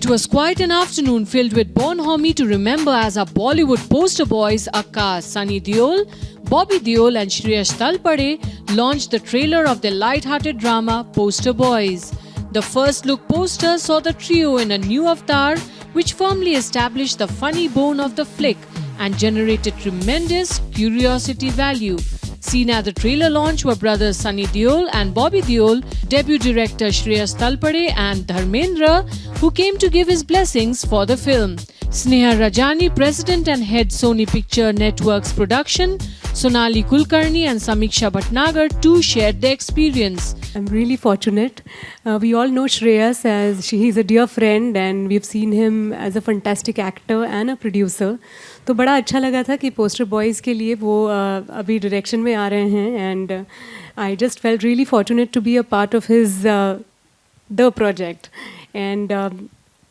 It was quite an afternoon filled with bonhomie to remember as our Bollywood poster boys Akka, Sunny Deol, Bobby Deol and Shreyash Talpade launched the trailer of their light-hearted drama Poster Boys. The first look poster saw the trio in a new avatar which firmly established the funny bone of the flick and generated tremendous curiosity value. Seen at the trailer launch were brothers Sunny Deol and Bobby Deol, debut director Shreyash Talpade and Dharmendra, who came to give his blessings for the film. Sneha Rajani, president and head Sony Picture Networks production, Sonali Kulkarni and Samiksha Bhatnagar too shared their experience. I'm really fortunate. We all know Shreyas as he's a dear friend and we've seen him as a fantastic actor and a producer. तो बड़ा अच्छा लगा था कि poster boys के लिए वो अभी डायरेक्शन में आ रहे हैं and I just felt really fortunate to be a part of his the project and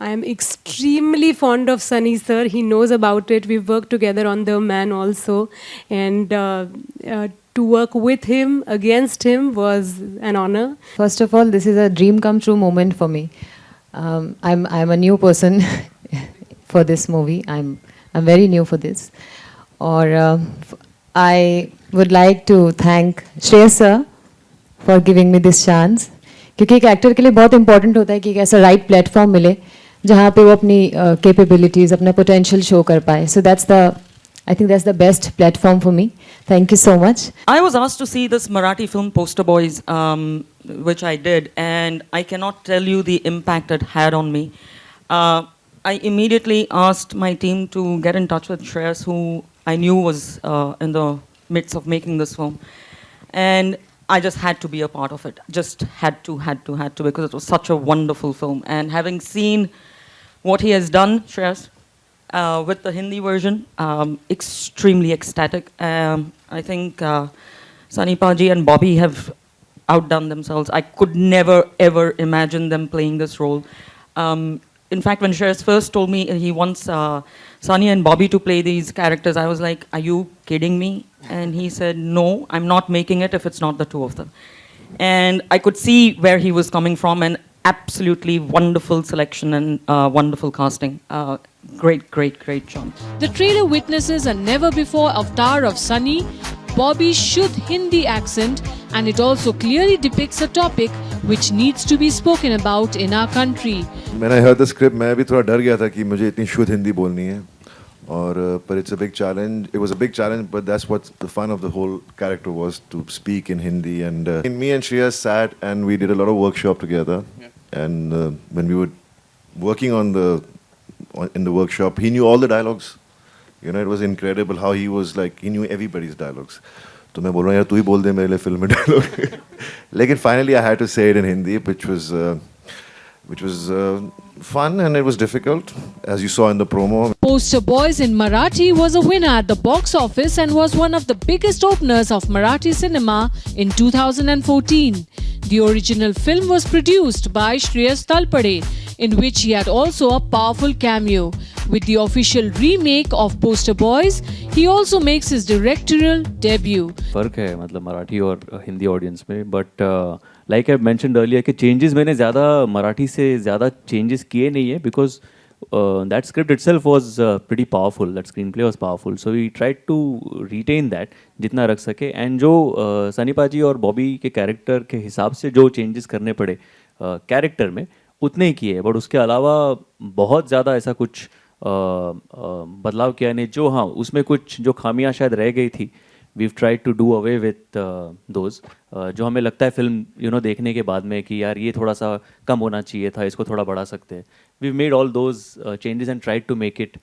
I am extremely fond of Sunny sir. He knows about it. We've worked together on The Man also, and to work with him, against him, was an honor. First of all, this is a dream come true moment for me. I'm a new person for this movie. I'm very new for this. Or I would like to thank Shreya sir for giving me this chance. क्योंकि एक actor के लिए बहुत important होता है कि एक ऐसा राइट प्लेटफॉर्म मिले जहाँ पे वो अपनी कैपेबिलिटीज़ अपना पोटेंशियल शो कर पाए. सो I think that's the best platform for me. Thank you so much. I was asked to see this Marathi film Poster Boys, which I did, and I cannot tell you the impact it had on me. I immediately asked my team to get in touch with Shreyas, who I knew was in the midst of making this film, and I just had to be a part of it. Just had to, because it was such a wonderful film. And having seen what he has done, Shreyas, with the Hindi version, extremely ecstatic. I think Sunny Paji and Bobby have outdone themselves. I could never ever imagine them playing this role. In fact, when Shreyas first told me he wants Sunny and Bobby to play these characters, I was like, are you kidding me? And he said, no, I'm not making it if it's not the two of them. And I could see where he was coming from, and absolutely wonderful selection and wonderful casting. Great job. The trailer witnesses a never-before avatar of Sunny, Bobby's Shuddh Hindi accent, and it also clearly depicts a topic which needs to be spoken about in our country. When I heard the script, मैं भी थोड़ा डर गया था कि मुझे इतनी शुद्ध हिंदी बोलनी है. और but it's a big challenge. It was a big challenge, but that's what the fun of the whole character was, to speak in Hindi. And me and Shreya sat and we did a lot of workshop together. Yeah. And when we were working in the workshop, he knew all the dialogues. You know, it was incredible how he was like, he knew everybody's dialogues. तो मैं बोल रहा हूँ यार तू ही बोल दे मेरे लिए फिल्म में dialogue. लेकिन finally I had to say it in Hindi, which was fun, and it was difficult, as you saw in the promo. Poster Boys in Marathi was a winner at the box office and was one of the biggest openers of Marathi cinema in 2014. The original film was produced by Shreyash Talpade, in which he had also a powerful cameo. With the official remake of Poster Boys, he also makes his directorial debut. फर्क है मतलब मराठी और Hindi audience में, but like I mentioned earlier कि changes मैंने ज़्यादा मराठी से ज़्यादा चेंजेस किए नहीं है, because that script itself was pretty powerful, that screenplay was powerful, so we tried to retain that जितना रख सके. एंड जो सनी पाजी और बॉबी के कैरेक्टर के हिसाब से जो चेंजेस करने पड़े कैरेक्टर में उतने ही किए, बट उसके अलावा बहुत ज़्यादा ऐसा कुछ बदलाव किया नहीं. जो हाँ उसमें कुछ जो खामियां शायद रह गई थी, we tried to do away with those, जो हमें लगता है फिल्म देखने के बाद में कि यार ये थोड़ा सा कम होना चाहिए था, इसको थोड़ा बढ़ा सकते हैं. We made all those changes and tried to make it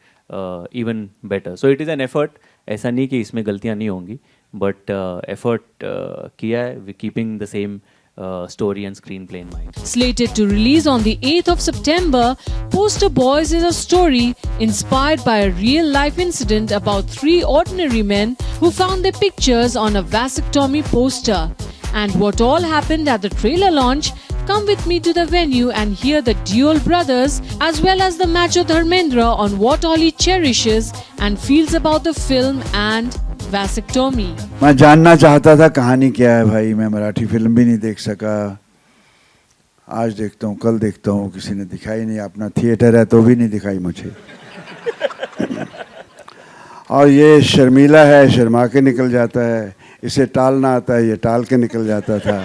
even better. So it is an effort. ऐसा नहीं कि इसमें गलतियाँ नहीं होंगी, बट एफर्ट किया है, we keeping the same story and screenplay in mind. Slated to release on the 8th of September, Poster Boys is a story inspired by a real-life incident about 3 ordinary men who found their pictures on a vasectomy poster. And what all happened at the trailer launch? Come with me to the venue and hear the Deol brothers as well as the macho Dharmendra on what all he cherishes and feels about the film and vasectomy. मैं जानना चाहता था कहानी क्या है भाई. मैं Marathi film भी नहीं देख सका. आज देखता हूँ, कल देखता हूँ, किसी ने दिखाई नहीं, अपना थिएटर है तो भी नहीं दिखाई मुझे। और ये शर्मीला है, शर्मा के निकल जाता है, इसे टालना आता है, ये टाल के निकल जाता था।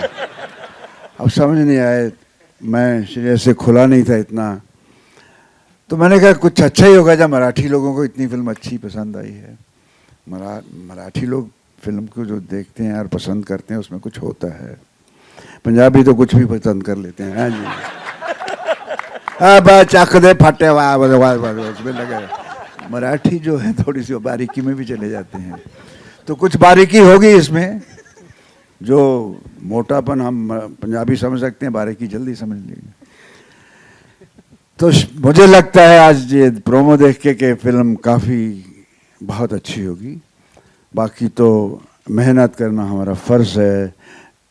अब समझ नहीं आए, मैं श्रेयस से खुला नहीं था इतना, तो मैंने कहा कुछ अच्छा ही होगा जब मराठी लोगों को इतनी फिल्म अच्छी पसंद आई है। मराठी लोग फिल्म को जो देखते हैं और पसंद करते हैं उसमें कुछ होता है। पंजाबी तो कुछ भी पसंद कर लेते हैं। हाँ जी, अब चक दे फटे उसमें लगे। मराठी जो है थोड़ी सी बारीकी में भी चले जाते हैं, तो कुछ बारीकी होगी इसमें, जो मोटापन हम पंजाबी समझ सकते हैं, बारीकी जल्दी समझ लेंगे। तो मुझे लगता है आज ये प्रोमो देख के कि फिल्म काफ़ी बहुत अच्छी होगी। बाकी तो मेहनत करना हमारा फ़र्ज़ है,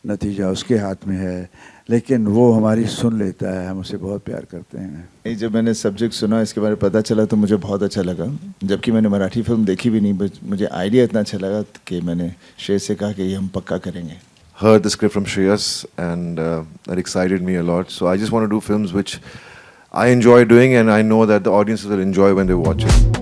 नतीजा उसके हाथ में है, लेकिन वो हमारी सुन लेता है, हम उसे बहुत प्यार करते हैं। जब मैंने सब्जेक्ट सुना, इसके बारे में पता चला तो मुझे बहुत अच्छा लगा, जबकि मैंने मराठी फिल्म देखी भी नहीं, बट मुझे आइडिया इतना अच्छा लगा कि मैंने श्रेयस से कहा कि ये हम पक्का करेंगे। Heard the script from Shreyas and that excited me a lot. So I just want to do films which I enjoy doing and I know that the audiences will enjoy when they watch it.